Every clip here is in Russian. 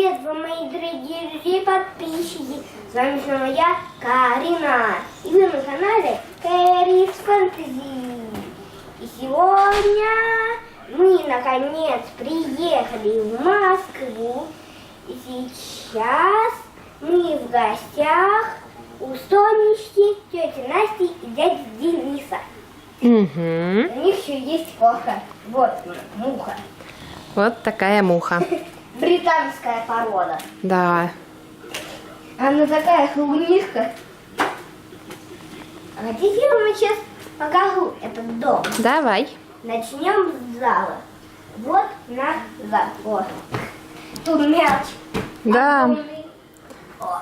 Привет вам, мои дорогие подписчики! С вами снова я, Карина. И вы на канале Кэрис Фэнтези. И сегодня мы наконец приехали в Москву. И сейчас мы в гостях у Сонечки, тети Насти и дяди Дениса. Угу. У них еще есть кошка. Вот муха. Вот такая муха. Британская порода. Да. Она такая клубнишка. А хотите, я вам сейчас покажу этот дом? Давай. Начнем с зала. Вот наш зал. Вот. Тут мяч. Да. Огромный. О.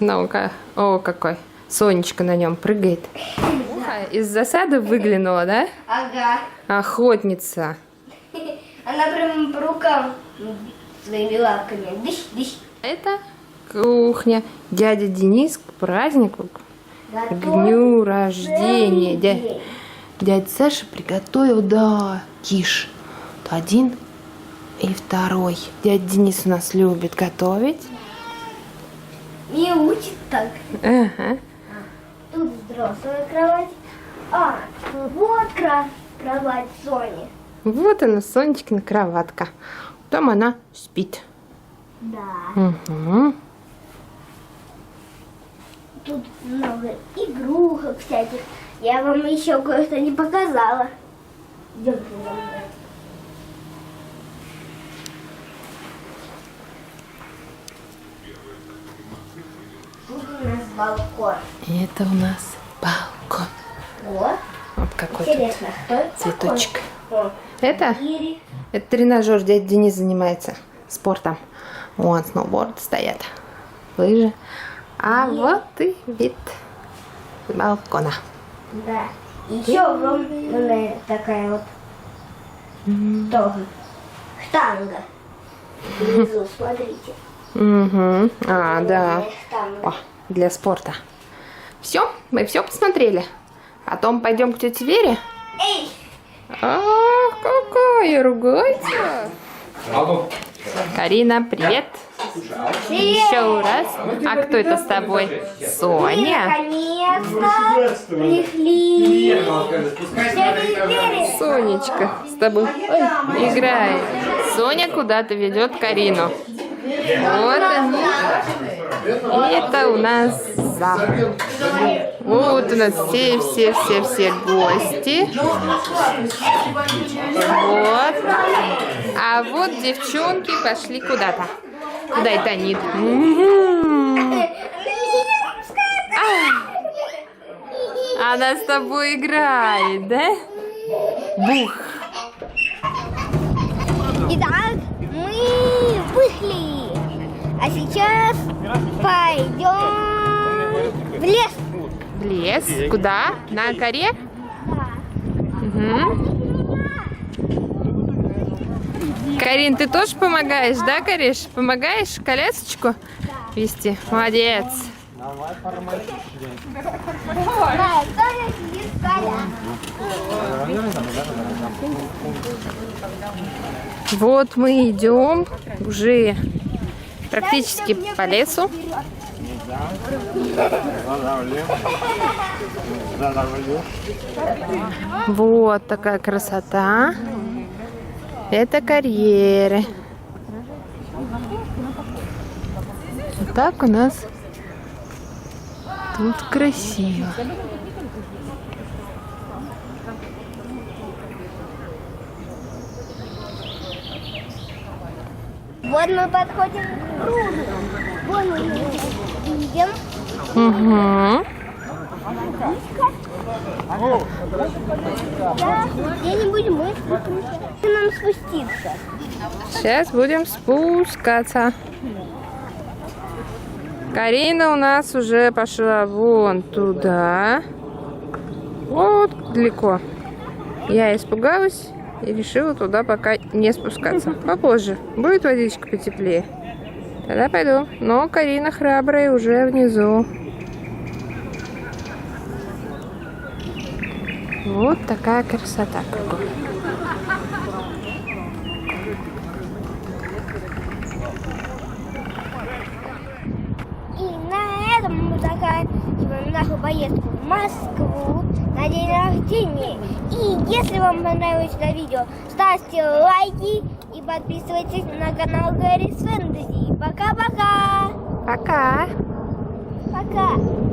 Ну-ка. О, какой. Сонечка на нем прыгает. Муха из засады выглянула, да? Ага. Охотница. Она прям по рукам своими лапками. Дыщ. Это кухня. Дядя Денис к празднику, к дню рождения. Дядя Саша приготовил, да, киш. Один и второй. Дядя Денис у нас любит готовить. И учит так. Ага. Тут взрослая кровать. А, вот кровать Сони. Вот она, Сонечкина кроватка. Там она спит. Да. Угу. Тут много игрушек всяких. Я вам еще кое-что не показала. Идемте за мной. Тут у нас балкон. Это у нас балкон. Вот. Вот какой тут Интересно, кто это цветочек. такой? О, Это? гири. Это тренажер. Дядя Денис занимается спортом. Вон сноуборд стоят. Лыжи. А вот и вид с балкона. Да. Еще огромная такая вот тоже штанга. Внизу, смотрите. Угу. А, да. Огромная штанга. О, для спорта. Все? Мы все посмотрели? Потом пойдем к тете Вере? Эй! Ах, какая ругается. Карина, привет. Еще раз. А кто это с тобой? Соня. Наконец-то пришли. Сонечка с тобой играет. Соня куда-то ведет Карину. Вот они. Это у нас зал. Вот у нас все гости. Вот. А вот девчонки пошли куда-то. Куда это они? Она с тобой играет, да? Бух. Итак, мы вышли. А сейчас пойдем в лес. В лес? Куда? На коре? Угу. Карин, ты тоже помогаешь, да, Кариш? Помогаешь колясочку вести? Молодец. Да, тоже сидит коля. Вот мы идем уже практически по лесу. Вот такая красота. Это карьеры. Вот так у нас тут красиво. Вот мы подходим к пруду. Вон мы видим. Угу. Да, где-нибудь мы спустимся. Нам спуститься. Сейчас будем спускаться. Карина у нас уже пошла вон туда. Вот далеко. Я испугалась и решила туда пока не спускаться. Попозже. Будет водичка потеплее. Тогда пойду. Но Карина храбрая уже внизу. Вот такая красота. поездку в Москву на день рождения. И если вам понравилось это видео, ставьте лайки и подписывайтесь на канал Гаррис Фэнтези. Пока-пока! Пока! Пока!